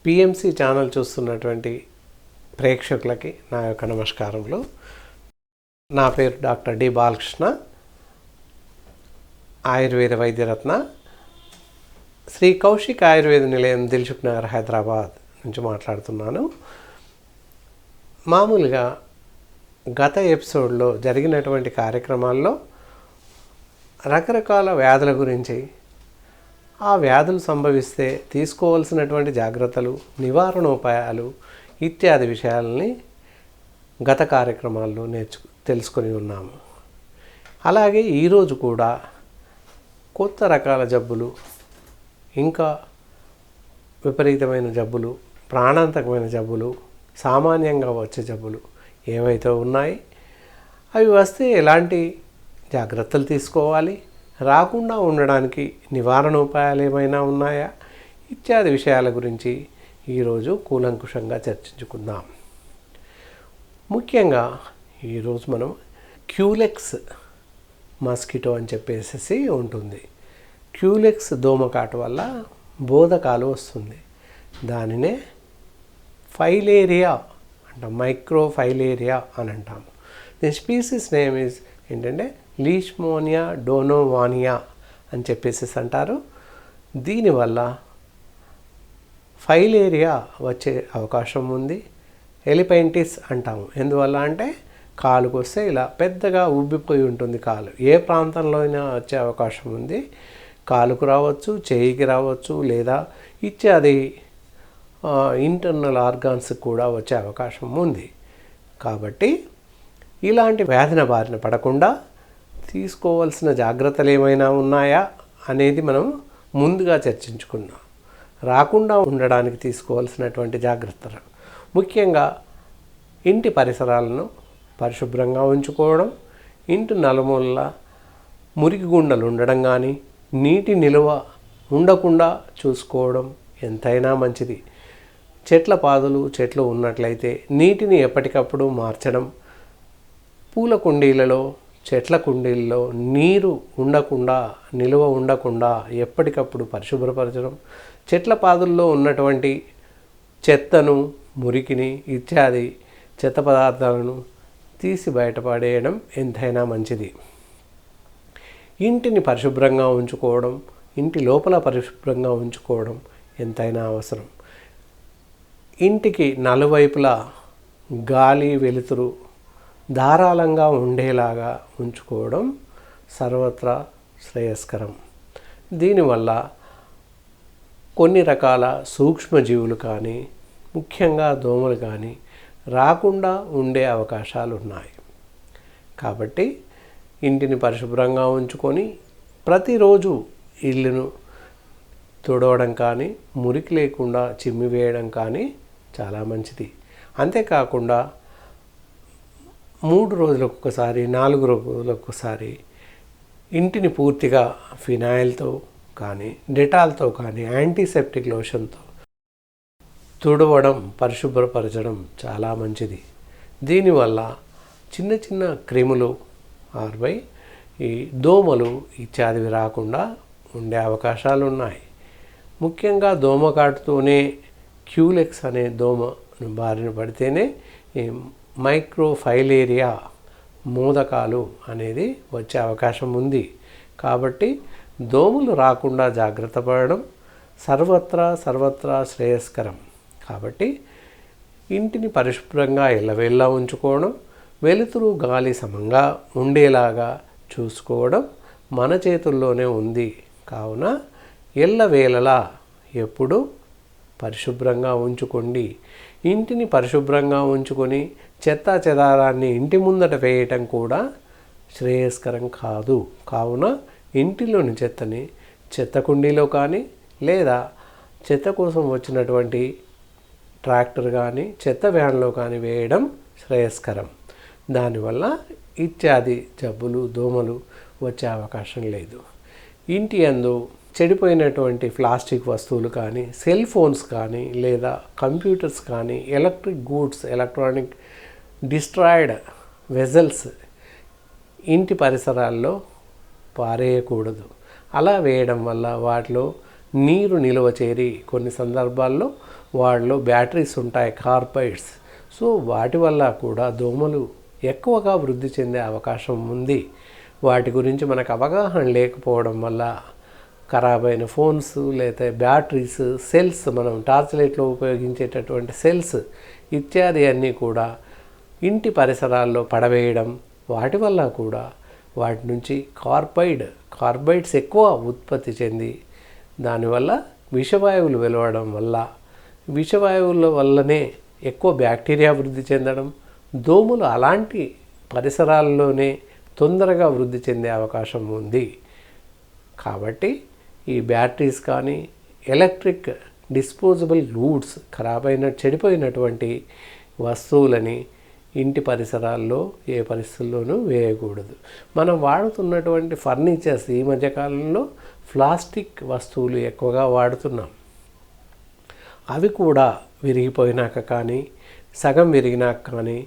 PMC channel చూస్తున్నటువంటి ప్రేక్షకులకి నా యొక్క నమస్కారములు. నా పేరు డాక్టర్ డి బాలకృష్ణ, ఆయుర్వేద వైద్యరత్న, శ్రీ కౌశిక్ ఆయుర్వేద నిలయం, దిల్సుఖ్ నగర్, హైదరాబాద్ నుంచి మాట్లాడుతున్నాను. మామూలుగా గత ఎపిసోడ్లో జరిగినటువంటి కార్యక్రమాల్లో రకరకాల వ్యాధుల గురించి, ఆ వ్యాధులు సంభవిస్తే తీసుకోవాల్సినటువంటి జాగ్రత్తలు, నివారణోపాయాలు ఇత్యాది విషయాలని గత కార్యక్రమాల్లో తెలుసుకొని ఉన్నాము. అలాగే ఈరోజు కూడా కొత్త రకాల జబ్బులు, ఇంకా విపరీతమైన జబ్బులు, ప్రాణాంతకమైన జబ్బులు, సామాన్యంగా వచ్చే జబ్బులు ఏవైతే ఉన్నాయి, అవి వస్తే ఎలాంటి జాగ్రత్తలు తీసుకోవాలి, రాకుండా ఉండడానికి నివారణోపాయాలు ఏమైనా ఉన్నాయా ఇత్యాది విషయాల గురించి ఈరోజు కూలంకుషంగా చర్చించుకుందాం. ముఖ్యంగా ఈరోజు మనం క్యూలెక్స్ మస్కిటో అని చెప్పేసి ఉంటుంది. క్యూలెక్స్ దోమకాటు వల్ల బోధకాలు వస్తుంది. దానినే ఫైలేరియా అంటాం, మైక్రోఫైలేరియా అని అంటాము. దీని స్పీసీస్ నేమ్ ఈజ్ ఏంటంటే లీష్మోనియా డోనోవానియా అని చెప్పేసి అంటారు. దీనివల్ల ఫైలేరియా వచ్చే అవకాశం ఉంది. ఎలిపెంటిస్ అంటాము. ఎందువల్ల అంటే కాలుకు వస్తే ఇలా పెద్దగా ఉబ్బిపోయి ఉంటుంది కాలు. ఏ ప్రాంతంలో అయినా వచ్చే అవకాశం ఉంది. కాలుకు రావచ్చు, చేయికి రావచ్చు, లేదా ఇత్యాది ఇంటర్నల్ ఆర్గాన్స్కి కూడా వచ్చే అవకాశం ఉంది. కాబట్టి ఇలాంటి వ్యాధిన బారిన పడకుండా తీసుకోవాల్సిన జాగ్రత్తలు ఏమైనా ఉన్నాయా అనేది మనం ముందుగా చర్చించుకుందాం. రాకుండా ఉండడానికి తీసుకోవాల్సినటువంటి జాగ్రత్తలు ముఖ్యంగా ఇంటి పరిసరాలను పరిశుభ్రంగా ఉంచుకోవడం, ఇంటి నలుమూలల మురికి గుండలు ఉండడం కానీ, నీటి నిల్వ ఉండకుండా చూసుకోవడం ఎంతైనా మంచిది. చెట్ల పాదులు, చెట్లు ఉన్నట్లయితే నీటిని ఎప్పటికప్పుడు మార్చడం, పూల కుండీలలో, చెట్ల కుండీల్లో నీరు ఉండకుండా, నిల్వ ఉండకుండా ఎప్పటికప్పుడు పరిశుభ్రపరచడం, చెట్ల పాదుల్లో ఉన్నటువంటి చెత్తను, మురికిని ఇత్యాది చెత్త పదార్థాలను తీసి బయటపడేయడం ఎంతైనా మంచిది. ఇంటిని పరిశుభ్రంగా ఉంచుకోవడం, ఇంటి లోపల పరిశుభ్రంగా ఉంచుకోవడం ఎంతైనా అవసరం. ఇంటికి నలువైపులా గాలి, వెలుతురు ధారాళంగా ఉండేలాగా ఉంచుకోవడం సర్వత్రా శ్రేయస్కరం. దీనివల్ల కొన్ని రకాల సూక్ష్మజీవులు కానీ, ముఖ్యంగా దోమలు కానీ రాకుండా ఉండే అవకాశాలు ఉన్నాయి. కాబట్టి ఇంటిని పరిశుభ్రంగా ఉంచుకొని ప్రతిరోజు ఇల్లును తుడవడం కానీ, మురికి లేకుండా చిమ్మివేయడం కానీ చాలా మంచిది. అంతేకాకుండా 3 రోజులకు ఒకసారి, 4 రోజులకు ఒకసారి ఇంటిని పూర్తిగా ఫినాయిల్తో కానీ, డెటాల్తో కానీ, యాంటీసెప్టిక్ లోషన్తో తుడవడం, పరిశుభ్రపరచడం చాలా మంచిది. దీనివల్ల చిన్న చిన్న క్రిములు ఆర్బై ఈ దోమలు ఇత్యాదివి రాకుండా ఉండే అవకాశాలు ఉన్నాయి. ముఖ్యంగా దోమకాటుతోనే క్యూలెక్స్ అనే దోమను బారిన పడితేనే ఈ మైక్రోఫైలేరియా మోదకాలు అనేది వచ్చే అవకాశం ఉంది. కాబట్టి దోమలు రాకుండా జాగ్రత్త పడడం సర్వత్రా శ్రేయస్కరం. కాబట్టి ఇంటిని పరిశుభ్రంగా ఎల్లవేళ్ళ ఉంచుకోవడం, వెలుతురు గాలి సమంగా ఉండేలాగా చూసుకోవడం మన చేతుల్లోనే ఉంది. కావున ఎల్లవేళలా ఎప్పుడు పరిశుభ్రంగా ఉంచుకోండి. ఇంటిని పరిశుభ్రంగా ఉంచుకొని చెత్తా చెదారాన్ని ఇంటి ముందట వేయటం కూడా శ్రేయస్కరం కాదు. కావున ఇంటిలోని చెత్తని చెత్త కుండీలో కానీ, లేదా చెత్త కోసం వచ్చినటువంటి ట్రాక్టర్ కానీ, చెత్త వ్యాన్లో కానీ వేయడం శ్రేయస్కరం. దానివల్ల ఇత్యాది జబ్బులు, దోమలు వచ్చే అవకాశం లేదు. ఇంటి యందు చెడిపోయినటువంటి ప్లాస్టిక్ వస్తువులు కానీ, సెల్ ఫోన్స్ కానీ, లేదా కంప్యూటర్స్ కానీ, electric goods, electronic destroyed vessels ఇంటి పరిసరాల్లో పారేయకూడదు. అలా వేయడం వల్ల వాటిలో నీరు నిల్వ చేరి కొన్ని సందర్భాల్లో వాటిలో బ్యాటరీస్ ఉంటాయి, కార్బైడ్స్. సో వాటి వల్ల కూడా దోమలు ఎక్కువగా వృద్ధి చెందే అవకాశం ఉంది. వాటి గురించి మనకు అవగాహన లేకపోవడం వల్ల ఖరాబ్ అయిన ఫోన్స్, లేదా బ్యాటరీస్, సెల్స్, మనం టార్చ్ లైట్లో ఉపయోగించేటటువంటి సెల్స్ ఇత్యాది అన్నీ కూడా ఇంటి పరిసరాల్లో పడవేయడం, వాటి వల్ల కూడా వాటి నుంచి కార్బైడ్స్ ఎక్కువ ఉత్పత్తి చెంది దానివల్ల విషవాయువులు వెలువడం వల్ల, విషవాయువుల వల్లనే ఎక్కువ బ్యాక్టీరియా వృద్ధి చెందడం, దోమలు అలాంటి పరిసరాల్లోనే తొందరగా వృద్ధి చెందే అవకాశం ఉంది. కాబట్టి ఈ బ్యాటరీస్ కానీ, ఎలక్ట్రిక్ డిస్పోజబుల్ గూడ్స్, చెడిపోయినటువంటి వస్తువులని ఇంటి పరిసరాల్లో ఏ పరిస్థితుల్లోనూ వేయకూడదు. మనం వాడుతున్నటువంటి ఫర్నిచర్స్ ఈ మధ్యకాలంలో ప్లాస్టిక్ వస్తువులు ఎక్కువగా వాడుతున్నాం. అవి కూడా విరిగిపోయినాక కానీ, సగం విరిగినాక కానీ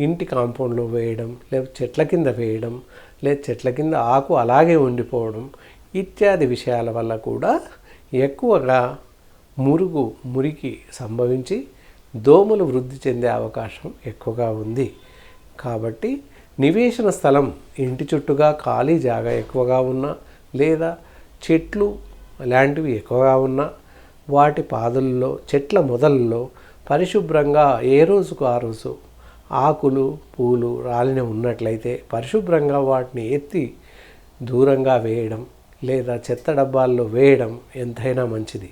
ఇంటి కాంపౌండ్లో వేయడం, లేదా చెట్ల కింద వేయడం, లేదా చెట్ల కింద ఆకు అలాగే ఉండిపోవడం ఇత్యాది విషయాల వల్ల కూడా ఎక్కువగా మురికి సంభవించి దోమలు వృద్ధి చెందే అవకాశం ఎక్కువగా ఉంది. కాబట్టి నివేశన స్థలం ఇంటి చుట్టూగా ఖాళీ జాగా ఎక్కువగా ఉన్నా, లేదా చెట్లు అలాంటివి ఎక్కువగా ఉన్నా, వాటి పాదుల్లో, చెట్ల మొదల్లో పరిశుభ్రంగా ఏ రోజుకు ఆ రోజు ఆకులు, పూలు రాలిన ఉన్నట్లయితే పరిశుభ్రంగా వాటిని ఎత్తి దూరంగా వేయడం, లేదా చెత్త డబ్బాల్లో వేయడం ఎంతైనా మంచిది.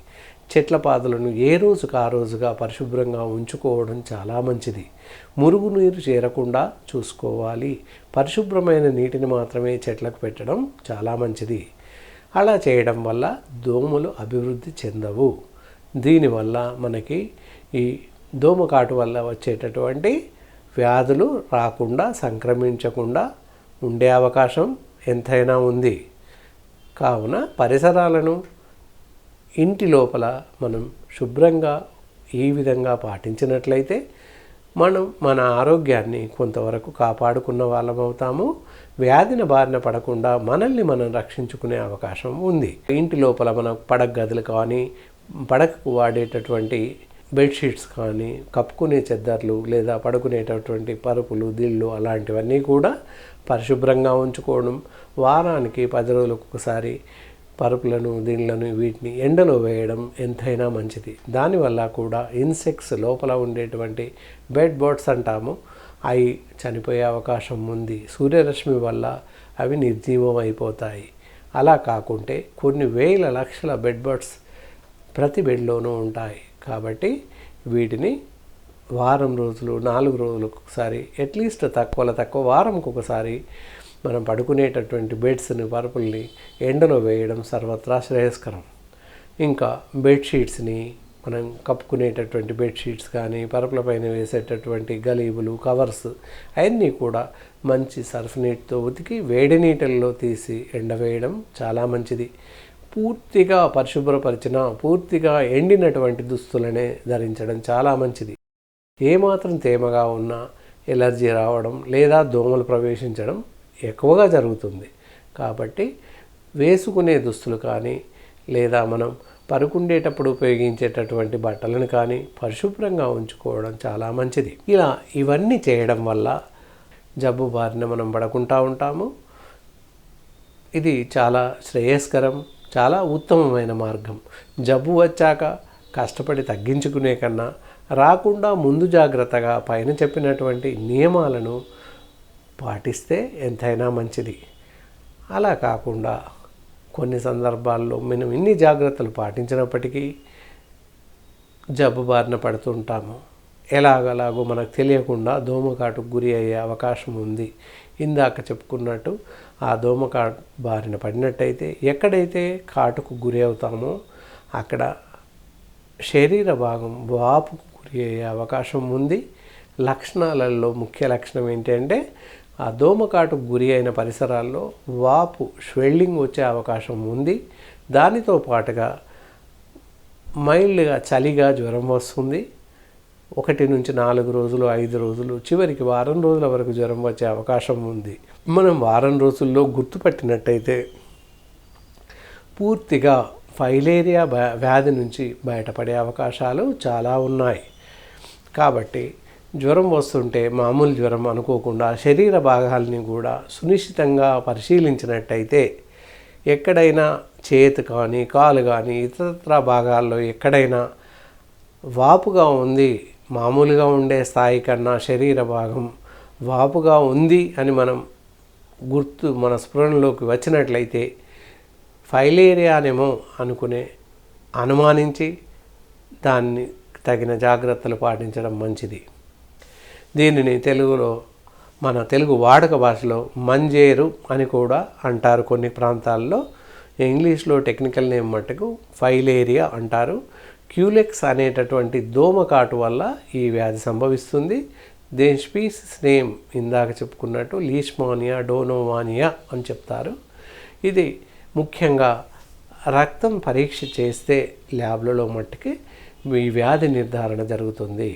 చెట్ల పాదులను ఏ రోజుకు ఆ రోజుగా పరిశుభ్రంగా ఉంచుకోవడం చాలా మంచిది. మురుగునీరు చేరకుండా చూసుకోవాలి. పరిశుభ్రమైన నీటిని మాత్రమే చెట్లకు పెట్టడం చాలా మంచిది. అలా చేయడం వల్ల దోమలు అభివృద్ధి చెందవు. దీనివల్ల మనకి ఈ దోమకాటు వల్ల వచ్చేటటువంటి వ్యాధులు రాకుండా, సంక్రమించకుండా ఉండే అవకాశం ఎంతైనా ఉంది. కావున పరిసరాలను ఇంటి లోపల మనం శుభ్రంగా ఈ విధంగా పాటించినట్లయితే మనం మన ఆరోగ్యాన్ని కొంతవరకు కాపాడుకున్న వాళ్ళం అవుతాము. వ్యాధిన బారిన పడకుండా మనల్ని మనం రక్షించుకునే అవకాశం ఉంది. ఇంటి లోపల మన పడక గదులు కానీ, పడకకు వాడేటటువంటి బెడ్షీట్స్ కానీ, కప్పుకునే చెద్దర్లు, లేదా పడుకునేటటువంటి పరుపులు, దిళ్ళు అలాంటివన్నీ కూడా పరిశుభ్రంగా ఉంచుకోవడం. వారానికి 10 రోజులకు ఒకసారి పరుపులను, దిండ్లను వీటిని ఎండలో వేయడం ఎంతైనా మంచిది. దానివల్ల కూడా ఇన్సెక్ట్స్, లోపల ఉండేటువంటి బెడ్ బర్డ్స్ అంటాము, అవి చనిపోయే అవకాశం ఉంది. సూర్యరశ్మి వల్ల అవి నిర్జీవం అయిపోతాయి. అలా కాకుంటే కొన్ని వేల లక్షల బెడ్ బర్డ్స్ ప్రతి బెడ్లోనూ ఉంటాయి. కాబట్టి వీటిని వారం రోజులు, 4 రోజులకు ఒకసారి, అట్లీస్ట్ తక్కువ వారంకి ఒకసారి మనం పడుకునేటటువంటి బెడ్స్ని, పరుపుల్ని ఎండలో వేయడం సర్వత్రా శ్రేయస్కరం. ఇంకా బెడ్షీట్స్ని, మనం కప్పుకునేటటువంటి బెడ్షీట్స్ కానీ, పరుపుల పైన వేసేటటువంటి గలీబులు, కవర్స్ అవన్నీ కూడా మంచి సర్ఫ్ నీటితో ఉతికి వేడి నీటిల్లో తీసి ఎండవేయడం చాలా మంచిది. పూర్తిగా పరిశుభ్రపరిచిన, పూర్తిగా ఎండినటువంటి దుస్తులనే ధరించడం చాలా మంచిది. ఏమాత్రం తేమగా ఉన్నా ఎలర్జీ రావడం, లేదా దోమలు ప్రవేశించడం ఎక్కువగా జరుగుతుంది. కాబట్టి వేసుకునే దుస్తులు కానీ, లేదా మనం పడుకుండేటప్పుడు ఉపయోగించేటటువంటి బట్టలను కానీ పరిశుభ్రంగా ఉంచుకోవడం చాలా మంచిది. ఇలా ఇవన్నీ చేయడం వల్ల జబ్బు బారిన మనం పడకుండా ఉంటాము. ఇది చాలా శ్రేయస్కరం, చాలా ఉత్తమమైన మార్గం. జబ్బు వచ్చాక కష్టపడి తగ్గించుకునే కన్నా రాకుండా ముందు జాగ్రత్తగా పైన చెప్పినటువంటి నియమాలను పాటిస్తే ఎంతైనా మంచిది. అలా కాకుండా కొన్ని సందర్భాల్లో మనం ఇన్ని జాగ్రత్తలు పాటించినప్పటికీ జబ్బు బారిన పడుతుంటాము. ఎలాగలాగో మనకు తెలియకుండా దోమకాటుకు గురి అయ్యే అవకాశం ఉంది. ఇందాక చెప్పుకున్నట్టు ఆ దోమకాటు బారిన పడినట్టయితే ఎక్కడైతే కాటుకు గురి అవుతామో అక్కడ శరీర భాగం వాపుకు గురి అయ్యే అవకాశం ఉంది. లక్షణాలలో ముఖ్య లక్షణం ఏంటంటే ఆ దోమకాటుకు గురి అయిన పరిసరాల్లో వాపు, స్వెల్లింగ్ వచ్చే అవకాశం ఉంది. దానితో పాటుగా మైల్డ్గా చలిగా జ్వరం వస్తుంది. 1 నుంచి 4 రోజులు, 5 రోజులు, చివరికి వారం రోజుల వరకు జ్వరం వచ్చే అవకాశం ఉంది. మనం వారం రోజుల్లో గుర్తుపట్టినట్టయితే పూర్తిగా ఫైలేరియా వ్యాధి నుంచి బయటపడే అవకాశాలు చాలా ఉన్నాయి. కాబట్టి జ్వరం వస్తుంటే మామూలు జ్వరం అనుకోకుండా శరీర భాగాల్ని కూడా సునిశ్చితంగా పరిశీలించినట్టయితే ఎక్కడైనా చేతి కానీ కాలు కానీ ఇతరత్ర భాగాల్లో ఎక్కడైనా వాపుగా ఉంది, మామూలుగా ఉండే స్థాయి కన్నా శరీర భాగం వాపుగా ఉంది అని మనం మన స్ఫురణలోకి వచ్చినట్లయితే ఫైలేరియానేమో అనుమానించి దాన్ని తగిన జాగ్రత్తలు పాటించడం మంచిది. దీనిని మన తెలుగు వాడుక భాషలో మంజేరు అని కూడా అంటారు. కొన్ని ప్రాంతాల్లో ఇంగ్లీష్లో టెక్నికల్ నేమ్ మట్టుకు ఫైలేరియా అంటారు. క్యూలెక్స్ అనేటటువంటి దోమకాటు వల్ల ఈ వ్యాధి సంభవిస్తుంది. దేని స్పీసీస్ నేమ్ ఇందాక చెప్పుకున్నట్టు లీష్మానియా డోనోవానియా అని చెప్తారు. ఇది ముఖ్యంగా రక్తం పరీక్ష చేస్తే ల్యాబ్లలో మట్టుకి ఈ వ్యాధి నిర్ధారణ జరుగుతుంది.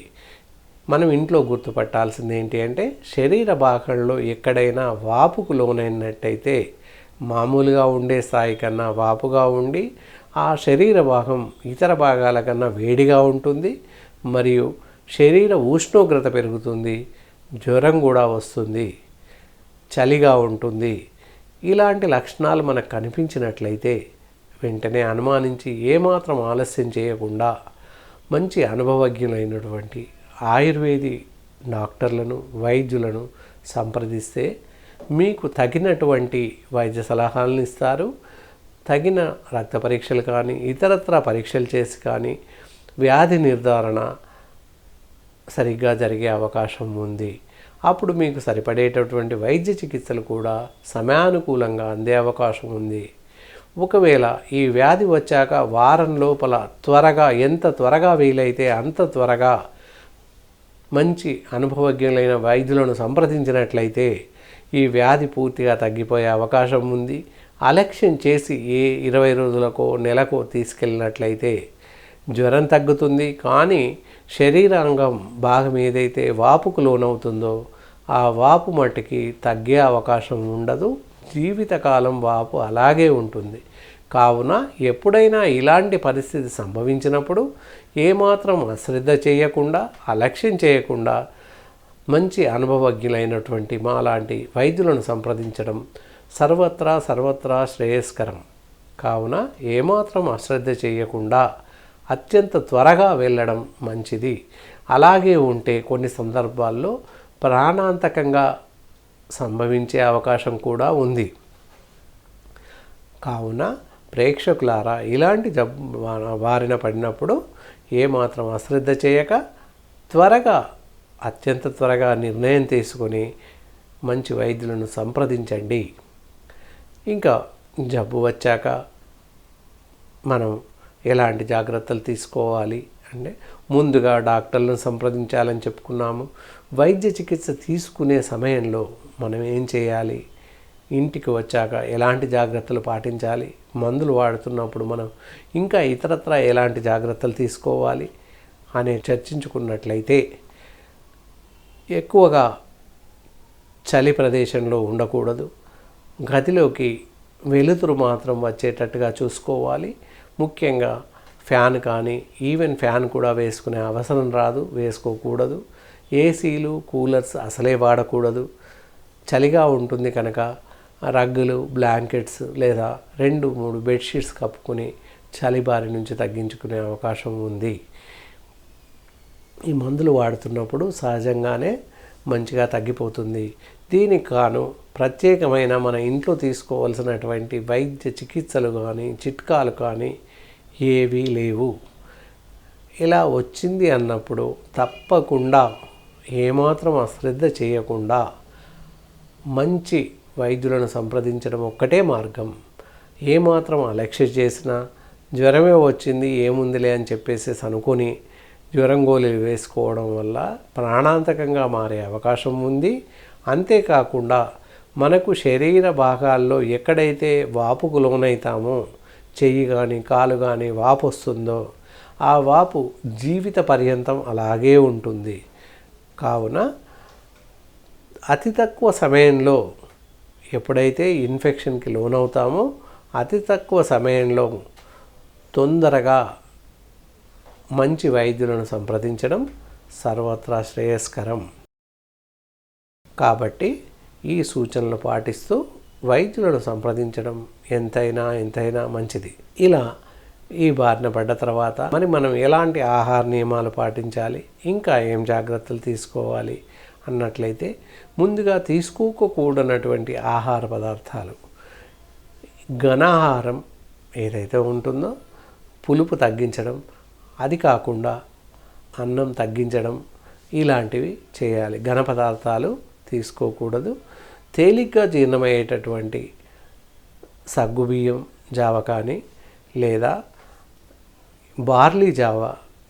మనం ఇంట్లో గుర్తుపట్టాల్సింది ఏంటి అంటే శరీర భాగంలో ఎక్కడైనా వాపుకు లోనైనట్టయితే మామూలుగా ఉండే స్థాయి కన్నా వాపుగా ఉండి ఆ శరీర భాగం ఇతర భాగాల కన్నా వేడిగా ఉంటుంది మరియు శరీర ఉష్ణోగ్రత పెరుగుతుంది, జ్వరం కూడా వస్తుంది, చలిగా ఉంటుంది. ఇలాంటి లక్షణాలు మనకు కనిపించినట్లయితే వెంటనే అనుమానించి ఏమాత్రం ఆలస్యం చేయకుండా మంచి అనుభవజ్ఞులైనటువంటి ఆయుర్వేది డాక్టర్లను వైద్యులను సంప్రదిస్తే మీకు తగినటువంటి వైద్య సలహాలను ఇస్తారు. తగిన రక్త పరీక్షలు కానీ ఇతరత్ర పరీక్షలు చేసి కానీ వ్యాధి నిర్ధారణ సరిగ్గా జరిగే అవకాశం ఉంది. అప్పుడు మీకు సరిపడేటటువంటి వైద్య చికిత్సలు కూడా సమయానుకూలంగా అందే అవకాశం ఉంది. ఒకవేళ ఈ వ్యాధి వచ్చాక వారం లోపల ఎంత త్వరగా వీలైతే అంత త్వరగా మంచి అనుభవజ్ఞులైన వైద్యులను సంప్రదించినట్లయితే ఈ వ్యాధి పూర్తిగా తగ్గిపోయే అవకాశం ఉంది. అలక్ష్యం చేసి 20 రోజులకో నెలకో తీసుకెళ్ళినట్లయితే జ్వరం తగ్గుతుంది, కానీ శరీరాంగం భాగం ఏదైతే వాపుకు లోనవుతుందో ఆ వాపు మట్టుకి తగ్గే అవకాశం ఉండదు. జీవితకాలం వాపు అలాగే ఉంటుంది. కావున ఎప్పుడైనా ఇలాంటి పరిస్థితి సంభవించినప్పుడు ఏమాత్రం అశ్రద్ధ చేయకుండా అలక్ష్యం చేయకుండా మంచి అనుభవజ్ఞులైనటువంటి మాలాంటి వైద్యులను సంప్రదించడం సర్వత్రా శ్రేయస్కరం. కావున ఏమాత్రం అశ్రద్ధ చేయకుండా అత్యంత త్వరగా వెళ్ళడం మంచిది. అలాగే ఉంటే కొన్ని సందర్భాల్లో ప్రాణాంతకంగా సంభవించే అవకాశం కూడా ఉంది. కావున ప్రేక్షకులారా, ఇలాంటి బారిన పడినప్పుడు ఏమాత్రం అశ్రద్ధ చేయక అత్యంత త్వరగా నిర్ణయం తీసుకొని మంచి వైద్యులను సంప్రదించండి. ఇంకా జబ్బు వచ్చాక మనం ఎలాంటి జాగ్రత్తలు తీసుకోవాలి అంటే ముందుగా డాక్టర్లను సంప్రదించాలని చెప్పుకున్నాము. వైద్య చికిత్స తీసుకునే సమయంలో మనం ఏం చేయాలి, ఇంటికి వచ్చాక ఎలాంటి జాగ్రత్తలు పాటించాలి, మందులు వాడుతున్నప్పుడు మనం ఇంకా ఇతరత్ర ఎలాంటి జాగ్రత్తలు తీసుకోవాలి అనే చర్చించుకున్నట్లయితే ఎక్కువగా చలి ప్రదేశంలో ఉండకూడదు. గదిలోకి వెలుతురు మాత్రం వచ్చేటట్టుగా చూసుకోవాలి. ముఖ్యంగా ఫ్యాన్ కానీ ఈవెన్ ఫ్యాన్ కూడా వేసుకునే అవసరం రాదు, వేసుకోకూడదు. ఏసీలు కూలర్స్ అసలే వాడకూడదు. చలిగా ఉంటుంది కనుక రగ్గులు బ్లాంకెట్స్ లేదా 2-3 బెడ్షీట్స్ కప్పుకొని చలి బారి నుంచి తగ్గించుకునే అవకాశం ఉంది. ఈ మందులు వాడుతున్నప్పుడు సహజంగానే మంచిగా తగ్గిపోతుంది. దీనికి కాను ప్రత్యేకమైన మన ఇంట్లో తీసుకోవాల్సినటువంటి వైద్య చికిత్సలు కానీ చిట్కాలు కానీ ఏవీ లేవు. ఇలా వచ్చింది అన్నప్పుడు తప్పకుండా ఏమాత్రం అశ్రద్ధ చేయకుండా మంచి వైద్యులను సంప్రదించడం ఒక్కటే మార్గం. ఏమాత్రం అలక్ష్య చేసినా జ్వరమే వచ్చింది ఏముందిలే అని చెప్పేసి అనుకొని జ్వరం గోళీలు వేసుకోవడం వల్ల ప్రాణాంతకంగా మారే అవకాశం ఉంది. అంతేకాకుండా మనకు శరీర భాగాల్లో ఎక్కడైతే వాపుకు లోనైతామో చెయ్యి కానీ కాలు కానీ వాపు వస్తుందో ఆ వాపు జీవిత పర్యంతం అలాగే ఉంటుంది. కావున అతి తక్కువ సమయంలో ఎప్పుడైతే ఇన్ఫెక్షన్కి లోనవుతామో అతి తక్కువ సమయంలో తొందరగా మంచి వైద్యులను సంప్రదించడం సర్వత్రా శ్రేయస్కరం. కాబట్టి ఈ సూచనలు పాటిస్తూ వైద్యులను సంప్రదించడం ఎంతైనా మంచిది. ఇలా ఈ బారిన పడ్డ తర్వాత మనం ఎలాంటి ఆహార నియమాలు పాటించాలి, ఇంకా ఏం జాగ్రత్తలు తీసుకోవాలి అన్నట్లయితే, ముందుగా తీసుకోకూడనటువంటి ఆహార పదార్థాలు, ఘనాహారం ఏదైతే ఉంటుందో పులుపు తగ్గించడం, అది కాకుండా అన్నం తగ్గించడం, ఇలాంటివి చేయాలి. ఘన పదార్థాలు తీసుకోకూడదు. తేలిగ్గా జీర్ణమయ్యేటటువంటి సగ్గుబియ్యం జావ కానీ, లేదా బార్లీ జావ,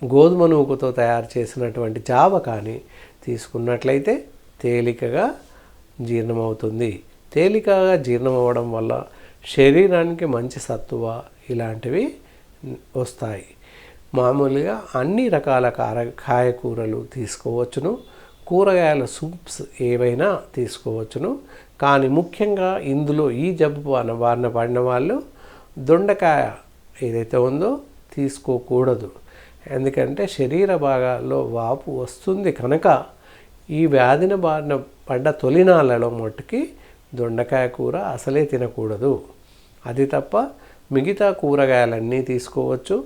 గోధుమ నూకతో తయారు చేసినటువంటి జావ కానీ తీసుకున్నట్లయితే తేలికగా జీర్ణమవుతుంది. తేలికగా జీర్ణమవ్వడం వల్ల శరీరానికి మంచి సత్తువ ఇలాంటివి వస్తాయి. మామూలుగా అన్ని రకాల కాయకూరలు తీసుకోవచ్చును, కూరగాయల సూప్స్ ఏవైనా తీసుకోవచ్చును. కానీ ముఖ్యంగా ఇందులో ఈ జబ్బు బారిన పడిన వాళ్ళు దొండకాయ ఏదైతే ఉందో తీసుకోకూడదు. ఎందుకంటే శరీర భాగాల్లో వాపు వస్తుంది కనుక ఈ వ్యాధిన బారిన పడ్డ తొలినాళ్ళలో మట్టుకి దొండకాయ కూర అసలే తినకూడదు. అది తప్ప మిగతా కూరగాయలన్నీ తీసుకోవచ్చు.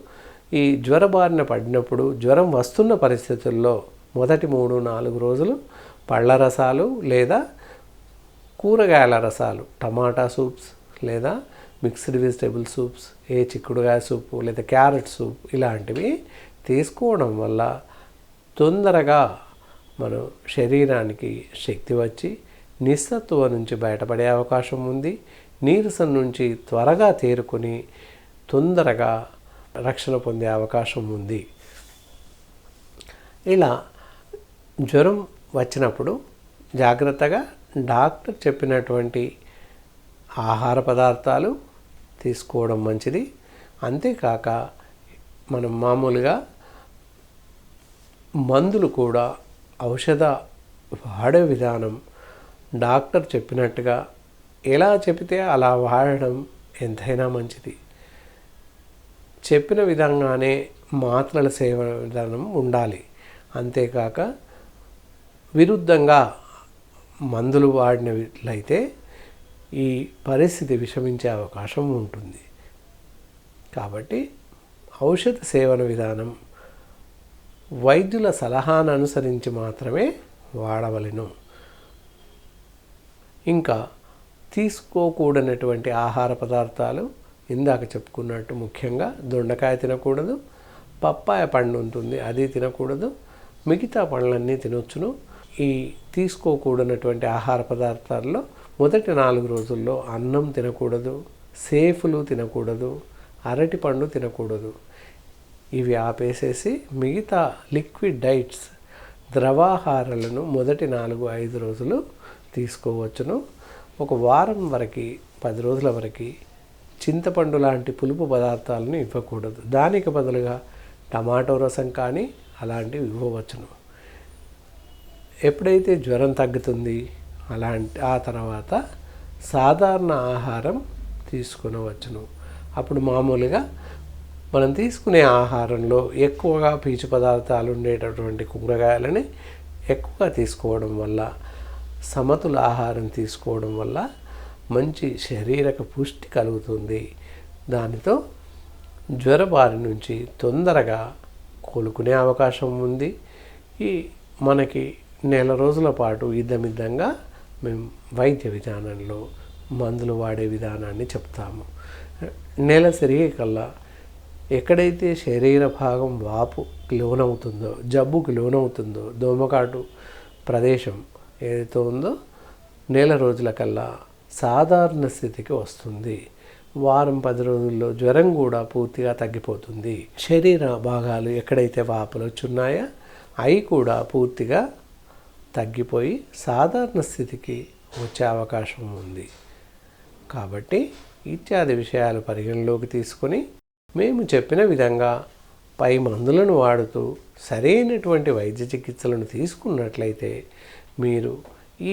ఈ జ్వర బారిన పడినప్పుడు, జ్వరం వస్తున్న పరిస్థితుల్లో మొదటి 3-4 రోజులు పళ్ళ రసాలు లేదా కూరగాయల రసాలు, టమాటా సూప్స్ లేదా మిక్స్డ్ వెజిటేబుల్ సూప్స్, చిక్కుడుగాయ సూపు లేదా క్యారెట్ సూప్ ఇలాంటివి తీసుకోవడం వల్ల తొందరగా మన శరీరానికి శక్తి వచ్చి నిస్సత్తువ నుంచి బయటపడే అవకాశం ఉంది. నీరసం నుంచి త్వరగా తేరుకొని తొందరగా రక్షణ పొందే అవకాశం ఉంది. ఇలా జ్వరం వచ్చినప్పుడు జాగ్రత్తగా డాక్టర్ చెప్పినటువంటి ఆహార పదార్థాలు తీసుకోవడం మంచిది. అంతేకాక మనం మామూలుగా మందులు కూడా ఔషధ వాడే విధానం డాక్టర్ చెప్పినట్టుగా ఎలా చెబితే అలా వాడడం ఎంతైనా మంచిది. చెప్పిన విధంగానే మాత్రల సేవన విధానం ఉండాలి. అంతేకాక విరుద్ధంగా మందులు వాడినట్లయితే ఈ పరిస్థితి విషమించే అవకాశం ఉంటుంది. కాబట్టి ఔషధ సేవన విధానం వైద్యుల సలహాను అనుసరించి మాత్రమే వాడవలెను. ఇంకా తీసుకోకూడనటువంటి ఆహార పదార్థాలు ఇందాక చెప్పుకున్నట్టు ముఖ్యంగా దొండకాయ తినకూడదు, పప్పాయ పండు ఉంటుంది అది తినకూడదు, మిగతా పండ్లన్నీ తినొచ్చును. ఈ తీసుకోకూడనటువంటి ఆహార పదార్థాల్లో మొదటి 4 రోజుల్లో అన్నం తినకూడదు, సేఫులు తినకూడదు, అరటి పండు తినకూడదు. ఇవి ఆపేసేసి మిగతా లిక్విడ్ డైట్స్, ద్రవాహారాలను మొదటి 4-5 రోజులు తీసుకోవచ్చును. ఒక వారం వరకు 10 రోజుల వరకు చింతపండు లాంటి పులుపు పదార్థాలను ఇవ్వకూడదు. దానికి బదులుగా టమాటో రసం కానీ అలాంటివి ఇవ్వవచ్చును. ఎప్పుడైతే జ్వరం తగ్గుతుంది ఆ తర్వాత సాధారణ ఆహారం తీసుకునవచ్చును. అప్పుడు మామూలుగా మనం తీసుకునే ఆహారంలో ఎక్కువగా పీచు పదార్థాలు ఉండేటటువంటి కూరగాయలని ఎక్కువగా తీసుకోవడం వల్ల, సమతుల ఆహారం తీసుకోవడం వల్ల మంచి శారీరక పుష్టి కలుగుతుంది. దానితో జ్వర బారి నుంచి తొందరగా కోలుకునే అవకాశం ఉంది. మనకి నెల రోజుల పాటు ఇద్దమిద్దంగా మేము వైద్య విధానంలో మందులు వాడే విధానాన్ని చెప్తాము. నెల కల్లా ఎక్కడైతే శరీర భాగం వాపుకి లోనవుతుందో, జబ్బుకి లోనవుతుందో, దోమకాటు ప్రదేశం ఏదైతే ఉందో నెల రోజుల కల్లా సాధారణ స్థితికి వస్తుంది. వారం 10 రోజుల్లో జ్వరం కూడా పూర్తిగా తగ్గిపోతుంది. శరీర భాగాలు ఎక్కడైతే వాపులు వచ్చున్నాయో అవి కూడా పూర్తిగా తగ్గిపోయి సాధారణ స్థితికి వచ్చే అవకాశం ఉంది. కాబట్టి ఇత్యాది విషయాలు పరిగణలోకి తీసుకొని మేము చెప్పిన విధంగా పై మందులను వాడుతూ సరైనటువంటి వైద్య చికిత్సలను తీసుకున్నట్లయితే మీరు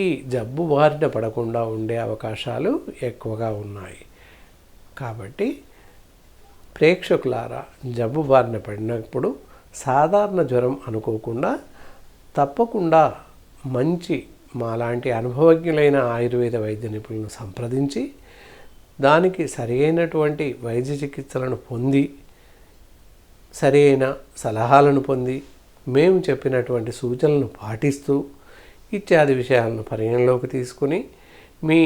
ఈ జబ్బు బారిన పడకుండా ఉండే అవకాశాలు ఎక్కువగా ఉన్నాయి. కాబట్టి ప్రేక్షకులారా, జబ్బు బారిన పడినప్పుడు సాధారణ జ్వరం అనుకోకుండా తప్పకుండా మంచి మాలాంటి అనుభవజ్ఞులైన ఆయుర్వేద వైద్య నిపుణులను సంప్రదించి దానికి సరైనటువంటి వైద్య చికిత్సలను పొంది సరైన సలహాలను పొంది మేము చెప్పినటువంటి సూచనలను పాటిస్తూ ఇత్యాది విషయాలను పరిగణలోకి తీసుకుని మీ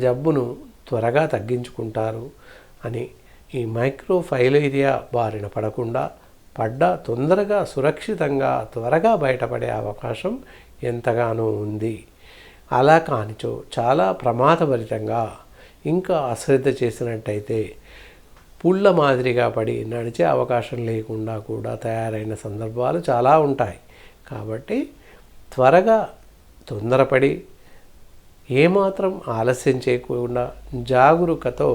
జబ్బును త్వరగా తగ్గించుకుంటారు అని, ఈ మైక్రోఫైలేరియా బారిన పడకుండా పడ్డా తొందరగా సురక్షితంగా త్వరగా బయటపడే అవకాశం ఎంతగానో ఉంది. అలా కానిచో చాలా ప్రమాదభరితంగా ఇంకా అశ్రద్ధ చేసినట్టయితే పుళ్ళ మాదిరిగా పడి నడిచే అవకాశం లేకుండా కూడా తయారైన సందర్భాలు చాలా ఉంటాయి. కాబట్టి త్వరగా తొందరపడి ఏమాత్రం ఆలస్యం చేయకుండా జాగరూకతో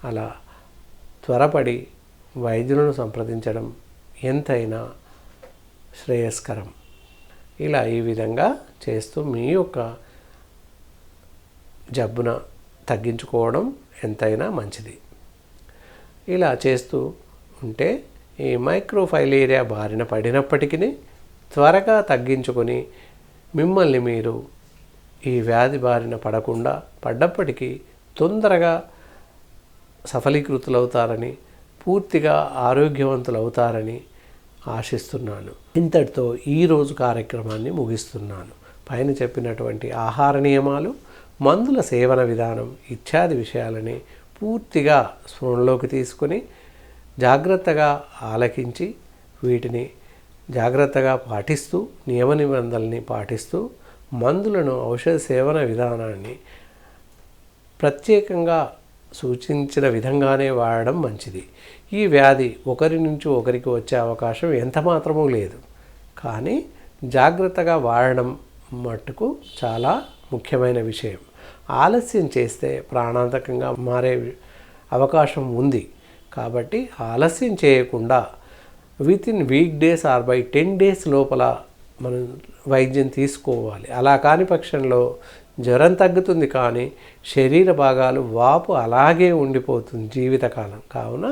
అలా త్వరపడి వైద్యులను సంప్రదించడం ఎంతైనా శ్రేయస్కరం. ఇలా ఈ విధంగా చేస్తూ మీ యొక్క జబ్బున తగ్గించుకోవడం ఎంతైనా మంచిది. ఇలా చేస్తూ ఉంటే ఈ మైక్రోఫైలేరియా బారిన పడినప్పటికీ త్వరగా తగ్గించుకొని మిమ్మల్ని మీరు ఈ వ్యాధి బారిన పడకుండా పడ్డప్పటికీ తొందరగా సఫలీకృతులవుతారని, పూర్తిగా ఆరోగ్యవంతులవుతారని ఆశిస్తున్నాను. ఇంతటితో ఈరోజు కార్యక్రమాన్ని ముగిస్తున్నాను. పైన చెప్పినటువంటి ఆహార నియమాలు, మందుల సేవన విధానం ఇత్యాది విషయాలని పూర్తిగా స్పృహలోకి తీసుకుని జాగ్రత్తగా ఆలకించి వీటిని జాగ్రత్తగా పాటిస్తూ నియమ నిబంధనల్ని పాటిస్తూ మందులను ఔషధ సేవన విధానాన్ని ప్రత్యేకంగా సూచించిన విధంగానే వాడడం మంచిది. ఈ వ్యాధి ఒకరి నుంచి ఒకరికి వచ్చే అవకాశం ఎంత మాత్రమూ లేదు. కానీ జాగ్రత్తగా వాడడం మట్టుకు చాలా ముఖ్యమైన విషయం. ఆలస్యం చేస్తే ప్రాణాంతకంగా మారే అవకాశం ఉంది. కాబట్టి ఆలస్యం చేయకుండా within week days or by 10 days లోపల మనం వైద్యం తీసుకోవాలి. అలా కాని పక్షంలో జ్వరం తగ్గుతుంది కానీ శరీర భాగాలు వాపు అలాగే ఉండిపోతుంది జీవితకాలం. కావున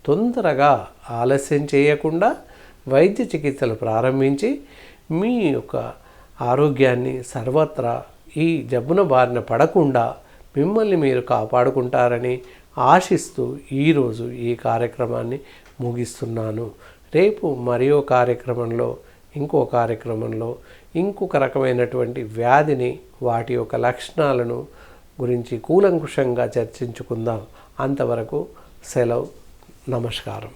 తొందరగా ఆలస్యం చేయకుండా వైద్య చికిత్సలు ప్రారంభించి మీ యొక్క ఆరోగ్యాన్ని సర్వత్రా ఈ జబ్బున బారిన పడకుండా మిమ్మల్ని మీరు కాపాడుకుంటారని ఆశిస్తూ ఈరోజు ఈ కార్యక్రమాన్ని ముగిస్తున్నాను. రేపు మరో కార్యక్రమంలో ఇంకొక రకమైనటువంటి వ్యాధిని, వాటి యొక్క లక్షణాలను గురించి కూలంకుషంగా చర్చించుకుందాం. అంతవరకు సెలవు. నమస్కారం.